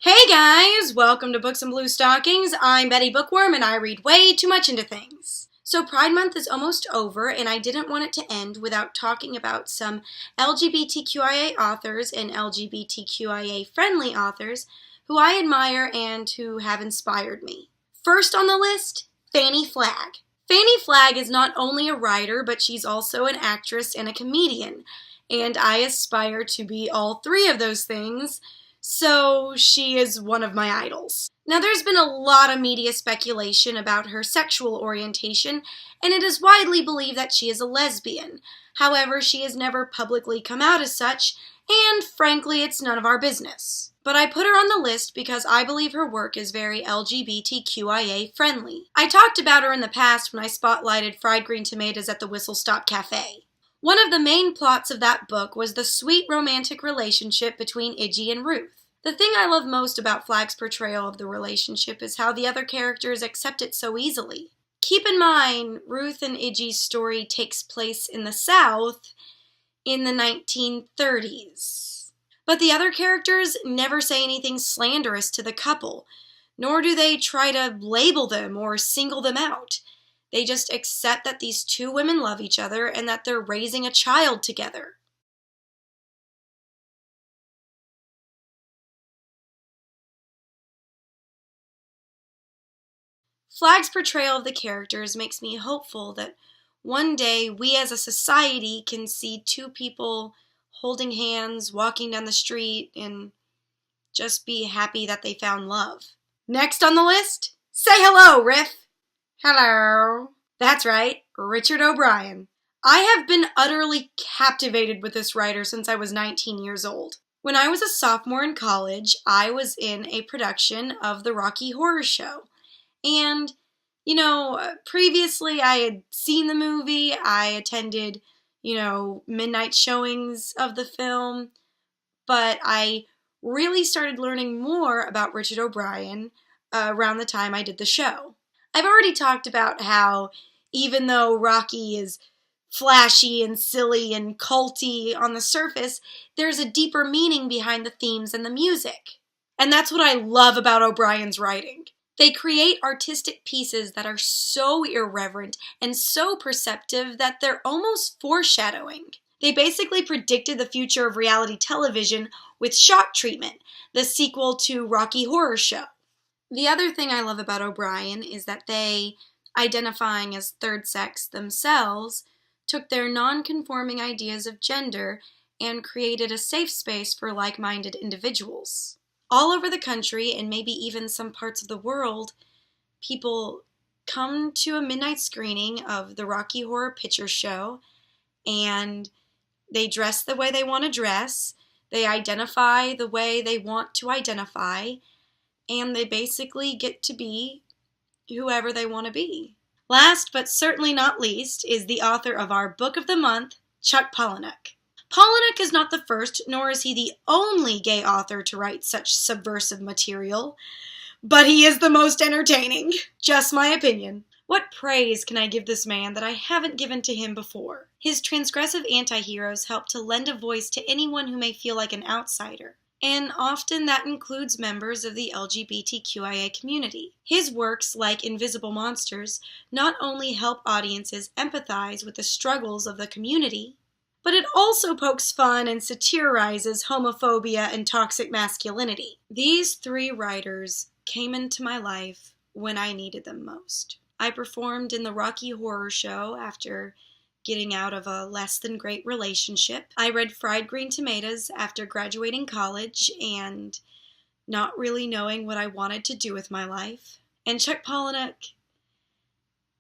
Hey guys, welcome to Books and BlueStockings. I'm Betty Bookworm and I read way too much into things. So Pride Month is almost over and I didn't want it to end without talking about some LGBTQIA authors and LGBTQIA friendly authors who I admire and who have inspired me. First on the list, Fannie Flagg. Fannie Flagg is not only a writer, but she's also an actress and a comedian, and I aspire to be all three of those things. So she is one of my idols. Now there's been a lot of media speculation about her sexual orientation, and it is widely believed that she is a lesbian. However, she has never publicly come out as such, and frankly, it's none of our business. But I put her on the list because I believe her work is very LGBTQIA friendly. I talked about her in the past when I spotlighted Fried Green Tomatoes at the Whistle Stop Cafe. One of the main plots of that book was the sweet romantic relationship between Iggy and Ruth. The thing I love most about Flagg's portrayal of the relationship is how the other characters accept it so easily. Keep in mind, Ruth and Iggy's story takes place in the South in the 1930s. But the other characters never say anything slanderous to the couple, nor do they try to label them or single them out. They just accept that these two women love each other and that they're raising a child together. Flagg's portrayal of the characters makes me hopeful that one day we as a society can see two people holding hands, walking down the street, and just be happy that they found love. Next on the list, say hello, Riff. Hello. That's right, Richard O'Brien. I have been utterly captivated with this writer since I was 19 years old. When I was a sophomore in college, I was in a production of the Rocky Horror Show. And, previously I had seen the movie, I attended, midnight showings of the film, but I really started learning more about Richard O'Brien around the time I did the show. I've already talked about how even though Rocky is flashy and silly and culty on the surface, there's a deeper meaning behind the themes and the music. And that's what I love about O'Brien's writing. They create artistic pieces that are so irreverent and so perceptive that they're almost foreshadowing. They basically predicted the future of reality television with Shock Treatment, the sequel to Rocky Horror Show. The other thing I love about O'Brien is that they, identifying as third sex themselves, took their non-conforming ideas of gender and created a safe space for like-minded individuals. All over the country, and maybe even some parts of the world, people come to a midnight screening of the Rocky Horror Picture Show, and they dress the way they want to dress, they identify the way they want to identify, and they basically get to be whoever they want to be. Last, but certainly not least, is the author of our Book of the Month, Chuck Palahniuk. Palahniuk is not the first, nor is he the only gay author to write such subversive material, but he is the most entertaining. Just my opinion. What praise can I give this man that I haven't given to him before? His transgressive anti-heroes help to lend a voice to anyone who may feel like an outsider, and often that includes members of the LGBTQIA community. His works, like Invisible Monsters, not only help audiences empathize with the struggles of the community, but it also pokes fun and satirizes homophobia and toxic masculinity. These three writers came into my life when I needed them most. I performed in the Rocky Horror Show after getting out of a less than great relationship. I read Fried Green Tomatoes after graduating college and not really knowing what I wanted to do with my life. And Chuck Palahniuk,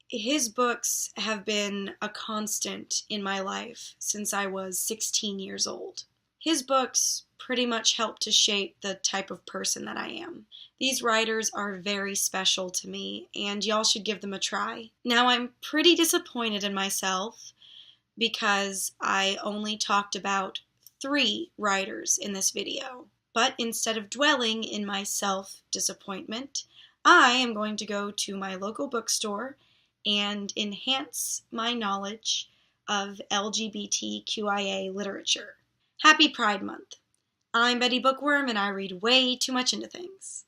his books have been a constant in my life since I was 16 years old. His books pretty much helped to shape the type of person that I am. These writers are very special to me, and y'all should give them a try. Now, I'm pretty disappointed in myself because I only talked about 3 writers in this video. But instead of dwelling in my self-disappointment, I am going to go to my local bookstore and enhance my knowledge of LGBTQIA literature. Happy Pride Month. I'm Betty Bookworm, and I read way too much into things.